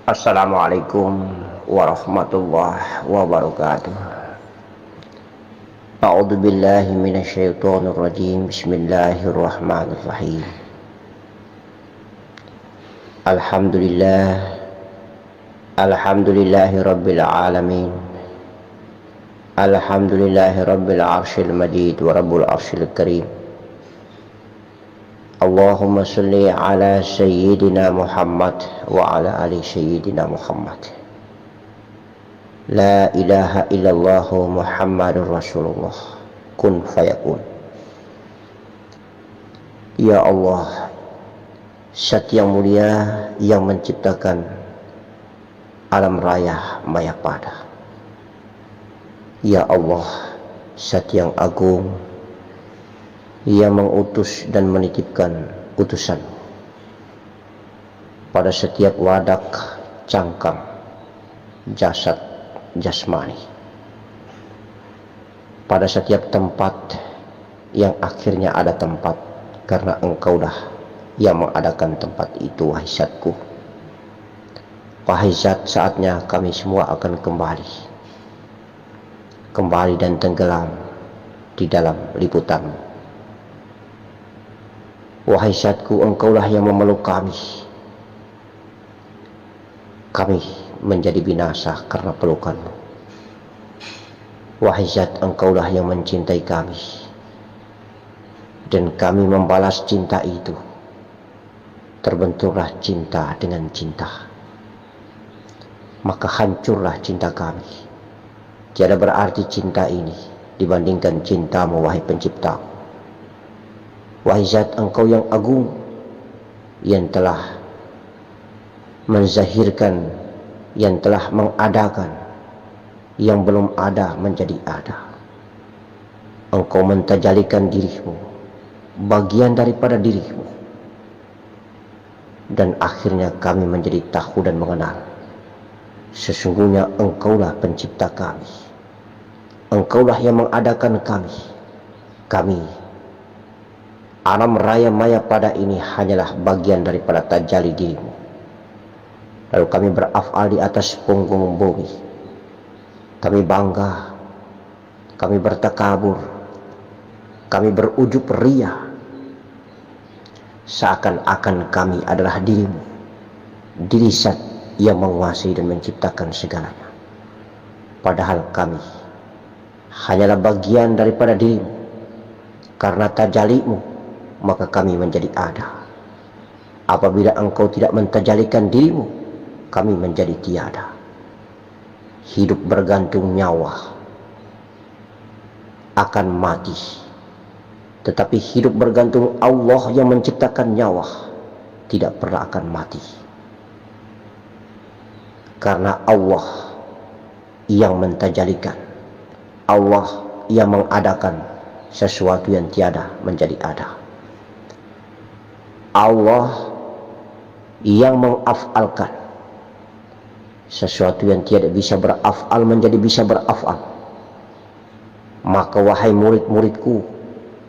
Assalamualaikum warahmatullahi wabarakatuh. A'udzu billahi minasyaitonir rajim. Bismillahirrahmanirrahim. Alhamdulillahi rabbil alamin. Alhamdulillahi rabbil arsyil majid wa rabbul arsyil karim. Allahumma salli ala sayyidina Muhammad wa ala ali sayyidina Muhammad. La ilaha illallah Muhammadur Rasulullah. Kun fayakun. Ya Allah, Zat yang mulia yang menciptakan alam raya Mayapada. Ya Allah, Zat yang agung yang mengutus dan menitipkan utusan pada setiap wadak, cangkang, jasad, jasmani, pada setiap tempat yang akhirnya ada tempat, karena Engkaulah yang mengadakan tempat itu. Wahai Zatku, wahai Zat, saatnya kami semua akan kembali dan tenggelam di dalam liputan-Mu. Wahai Zatku, Engkaulah yang memeluk kami. Kami menjadi binasa karena pelukan-Mu. Wahai Zat, Engkaulah yang mencintai kami, dan kami membalas cinta itu. Terbenturlah cinta dengan cinta, maka hancurlah cinta kami. Tiada berarti cinta ini dibandingkan cinta-Mu, wahai Pencipta. Wahai Zat, Engkau yang agung, yang telah menzahirkan, yang telah mengadakan yang belum ada menjadi ada. Engkau mentajalikan diri-Mu, bagian daripada diri-Mu, dan akhirnya kami menjadi tahu dan mengenal. Sesungguhnya Engkaulah pencipta kami. Engkaulah yang mengadakan kami. Alam raya Mayapada ini hanyalah bagian daripada tajalli diri-Mu. Lalu kami berafal di atas punggung bumi. Kami bangga, kami bertakabur, kami berujub ria, seakan-akan kami adalah diri-Mu, diri Zat yang menguasai dan menciptakan segalanya. Padahal kami hanyalah bagian daripada diri-Mu. Karena tajalli-Mu, maka kami menjadi ada. Apabila Engkau tidak mentajalikan diri-Mu, kami menjadi tiada. Hidup bergantung nyawa akan mati, tetapi hidup bergantung Allah yang menciptakan nyawa tidak pernah akan mati. Karena Allah yang mentajalikan, Allah yang mengadakan sesuatu yang tiada menjadi ada. Allah yang mengafalkan sesuatu yang tiada bisa berafal menjadi bisa berafal. Maka wahai murid-muridku,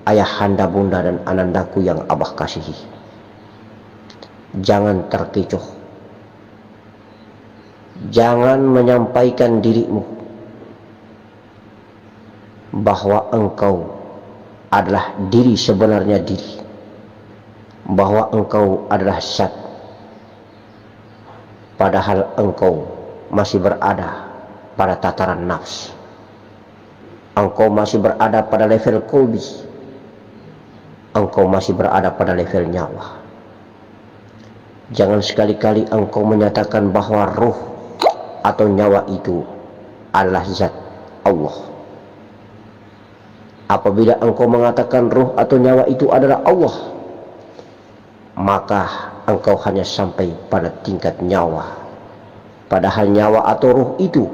ayahanda, bunda, dan anandaku yang Abah kasihi, jangan terkecoh, jangan menyampaikan dirimu bahwa engkau adalah diri sebenarnya diri, bahwa engkau adalah Zat, padahal engkau masih berada pada tataran nafs. Engkau masih berada pada level kolbi. Engkau masih berada pada level nyawa. Jangan sekali-kali engkau menyatakan bahwa ruh atau nyawa itu adalah Zat Allah. Apabila engkau mengatakan ruh atau nyawa itu adalah Allah, maka engkau hanya sampai pada tingkat nyawa. Padahal nyawa atau ruh itu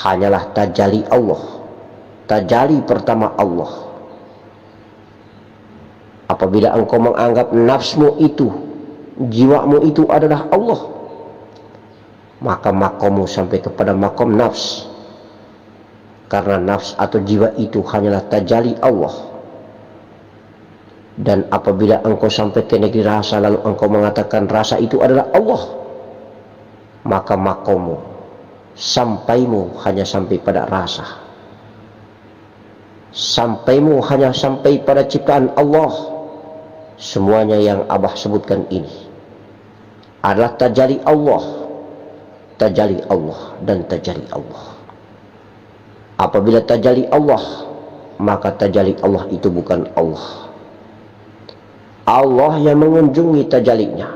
hanyalah tajalli Allah, tajalli pertama Allah. Apabila engkau menganggap nafsmu itu, jiwamu itu adalah Allah, maka makommu sampai kepada makom nafs. Karena nafs atau jiwa itu hanyalah tajalli Allah. Dan apabila engkau sampai ke negeri rasa, lalu engkau mengatakan rasa itu adalah Allah, maka makommu, sampaimu hanya sampai pada rasa, sampaimu hanya sampai pada ciptaan Allah. Semuanya yang Abah sebutkan ini adalah tajalli Allah, tajalli Allah dan tajalli Allah. Apabila tajalli Allah, maka tajalli Allah itu bukan Allah. Allah yang mengunjungi tajallinya,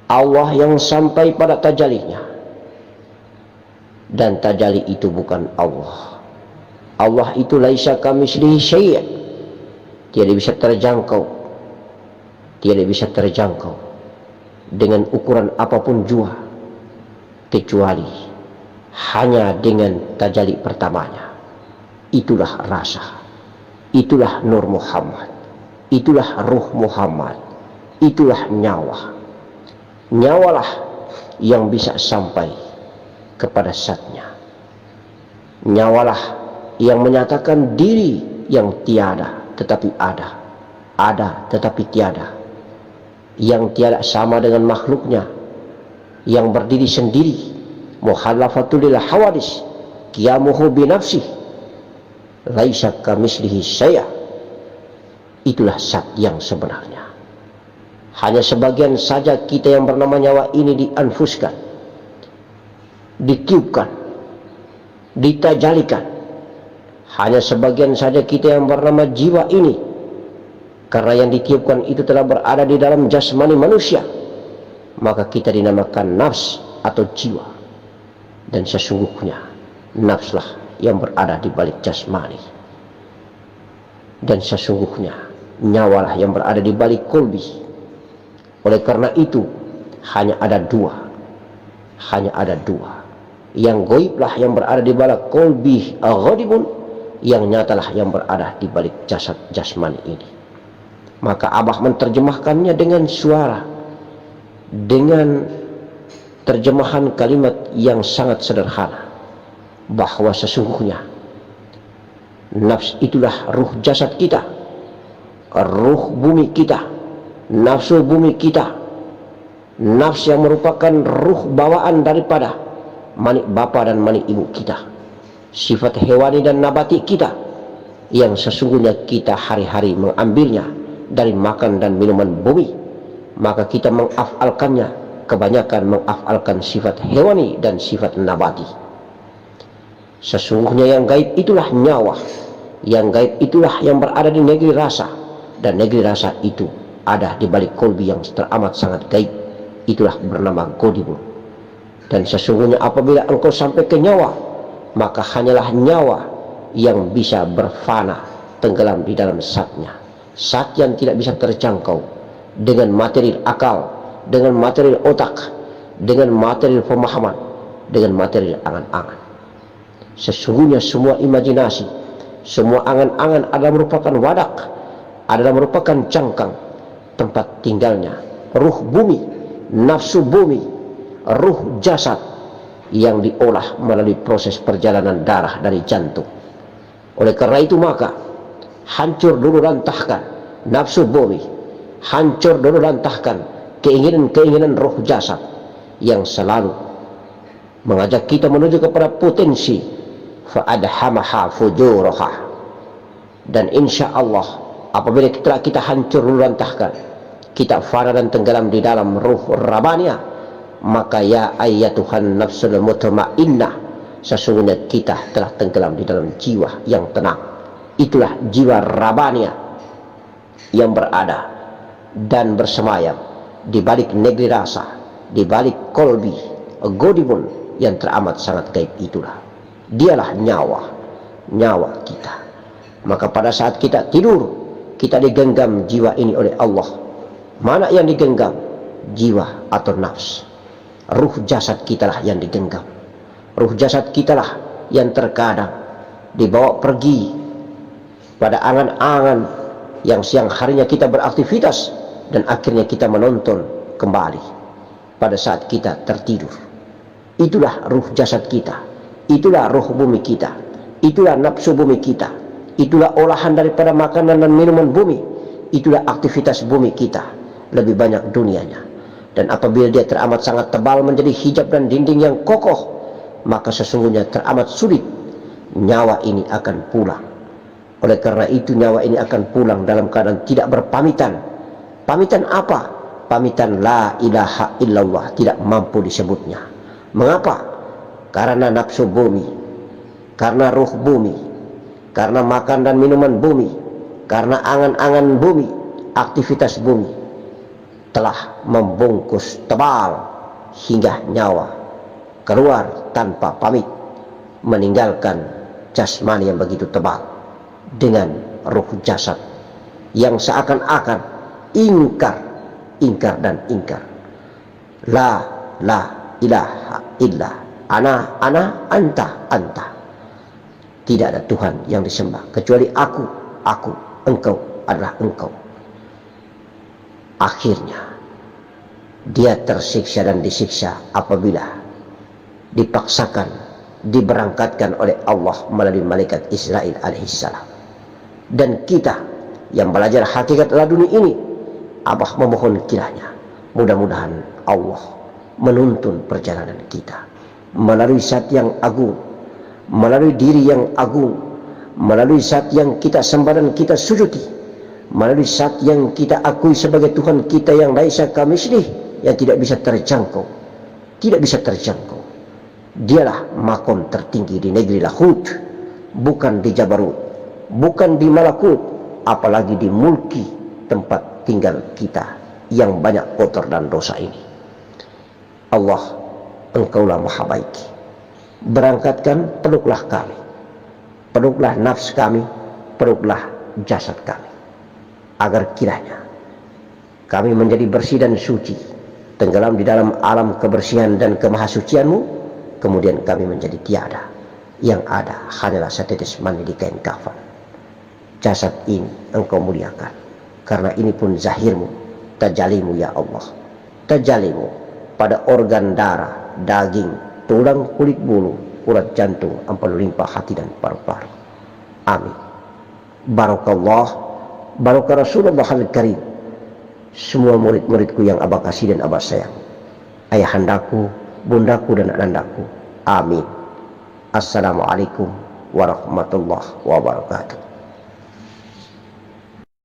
Allah yang sampai pada tajallinya, dan tajalli itu bukan Allah. Allah itu laisa kamitslihi syai', tiada bisa terjangkau, tiada bisa terjangkau dengan ukuran apapun jua, kecuali hanya dengan tajalli pertamanya. Itulah rasa, itulah Nur Muhammad, itulah Ruh Muhammad, itulah nyawa. Nyawalah yang bisa sampai kepada zatnya. Nyawalah yang menyatakan diri yang tiada tetapi ada, ada tetapi tiada, yang tiada sama dengan makhluknya, yang berdiri sendiri, mukhalafatul lil hawadis, qiyamuhu binafsih, laisa kamitslihi syai'. Itulah zat yang sebenarnya. Hanya sebagian saja kita yang bernama nyawa ini dianfuskan, ditiupkan, ditajalikan. Hanya sebagian saja kita yang bernama jiwa ini, karena yang ditiupkan itu telah berada di dalam jasmani manusia, maka kita dinamakan nafs atau jiwa. Dan sesungguhnya nafslah yang berada di balik jasmani, dan sesungguhnya nyawalah yang berada di balik kolbi. Oleh karena itu hanya ada dua, hanya ada dua. Yang goiblah yang berada di balik kolbi ghadibun, yang nyatalah yang berada di balik jasad jasmani ini. Maka Abah menerjemahkannya dengan suara, dengan terjemahan kalimat yang sangat sederhana, bahwa sesungguhnya nafs itulah ruh jasad kita, ruh bumi kita, nafsu bumi kita. Nafs yang merupakan ruh bawaan daripada manik bapa dan manik ibu kita, sifat hewani dan nabati kita, yang sesungguhnya kita hari-hari mengambilnya dari makan dan minuman bumi. Maka kita mengafalkannya, kebanyakan mengafalkan sifat hewani dan sifat nabati. Sesungguhnya yang gaib itulah nyawa, yang gaib itulah yang berada di negeri rasa, dan negeri rasa itu ada di balik kolbi yang teramat sangat gaib, itulah bernama Godibun. Dan sesungguhnya apabila engkau sampai ke nyawa, maka hanyalah nyawa yang bisa berfana, tenggelam di dalam zatnya, zat yang tidak bisa terjangkau dengan materi akal, dengan materi otak, dengan materi pemahaman, dengan materi angan-angan. Sesungguhnya semua imajinasi, semua angan-angan adalah merupakan wadak, adalah merupakan cangkang tempat tinggalnya ruh bumi, nafsu bumi, ruh jasad yang diolah melalui proses perjalanan darah dari jantung. Oleh karena itu maka hancur dulu rantahkan nafsu bumi, hancur dulu rantahkan keinginan-keinginan ruh jasad yang selalu mengajak kita menuju kepada potensi fa'adhamaha fujuraha. Dan insya Allah apabila kita hancur dulu rantahkan, kita fana dan tenggelam di dalam ruh rabaniyah, maka ya ayyatuhan nafsul mutmainnah, sesungguhnya kita telah tenggelam di dalam jiwa yang tenang. Itulah jiwa rabaniyah yang berada dan bersemayam di balik negeri rasa, di balik kolbi godibun yang teramat sangat gaib. Itulah dialah nyawa, nyawa kita. Maka pada saat kita tidur, kita digenggam jiwa ini oleh Allah. Mana yang digenggam? Jiwa atau nafs. Ruh jasad kitalah yang digenggam. Ruh jasad kitalah yang terkadang dibawa pergi pada angan-angan yang siang harinya kita beraktivitas, dan akhirnya kita menonton kembali pada saat kita tertidur. Itulah ruh jasad kita, itulah ruh bumi kita, itulah nafsu bumi kita, itulah olahan daripada makanan dan minuman bumi, itulah aktivitas bumi kita. Lebih banyak dunianya, Dan apabila dia teramat sangat tebal menjadi hijab dan dinding yang kokoh, maka sesungguhnya teramat sulit nyawa ini akan pulang. Oleh karena itu nyawa ini akan pulang dalam keadaan tidak berpamitan. Pamitan apa? Pamitan la ilaha illallah tidak mampu disebutnya. Mengapa? Karena nafsu bumi, karena ruh bumi, karena makan dan minuman bumi, karena angan-angan bumi, aktivitas bumi telah membungkus tebal hingga nyawa keluar tanpa pamit, meninggalkan jasmani yang begitu tebal dengan ruh jasad yang seakan-akan ingkar dan ingkar. La ilaha illa ana anta. Tidak ada Tuhan yang disembah kecuali aku, engkau adalah engkau. Akhirnya dia tersiksa dan disiksa apabila dipaksakan, diberangkatkan oleh Allah melalui malaikat Israil alaihissalam. Dan kita yang belajar hakikat laduni ini, Abah memohon kiranya mudah-mudahan Allah menuntun perjalanan kita melalui zat yang agung, melalui diri yang agung, melalui zat yang kita sembah dan kita sujudi, melalui zat yang kita akui sebagai Tuhan kita yang laisa kamitslihi, yang tidak bisa terjangkau. Dialah makom tertinggi di negeri Lahut, bukan di Jabarut, bukan di Malakut, apalagi di mulki tempat tinggal kita yang banyak kotor dan dosa ini. Allah, engkaulah maha baik. Berangkatkan, peluklah kami, peluklah nafs kami, peluklah jasad kami, agar kiranya kami menjadi bersih dan suci, tenggelam di dalam alam kebersihan dan kemahasucianmu. Kemudian kami menjadi tiada, yang ada hanyalah setetes mani di kain kafan. Jasad ini engkau muliakan, karena ini pun zahirmu, tajalimu ya Allah, tajalimu pada organ darah, daging, tulang, kulit bulu, urat jantung, ampun limpah hati dan paru-paru. Amin. Barakallah, barakah Rasulullah al-Karim. Semua murid-muridku yang Abah kasih dan Abah sayang, ayahandaku, bundaku dan anandaku. Amin. Assalamualaikum warahmatullahi wabarakatuh.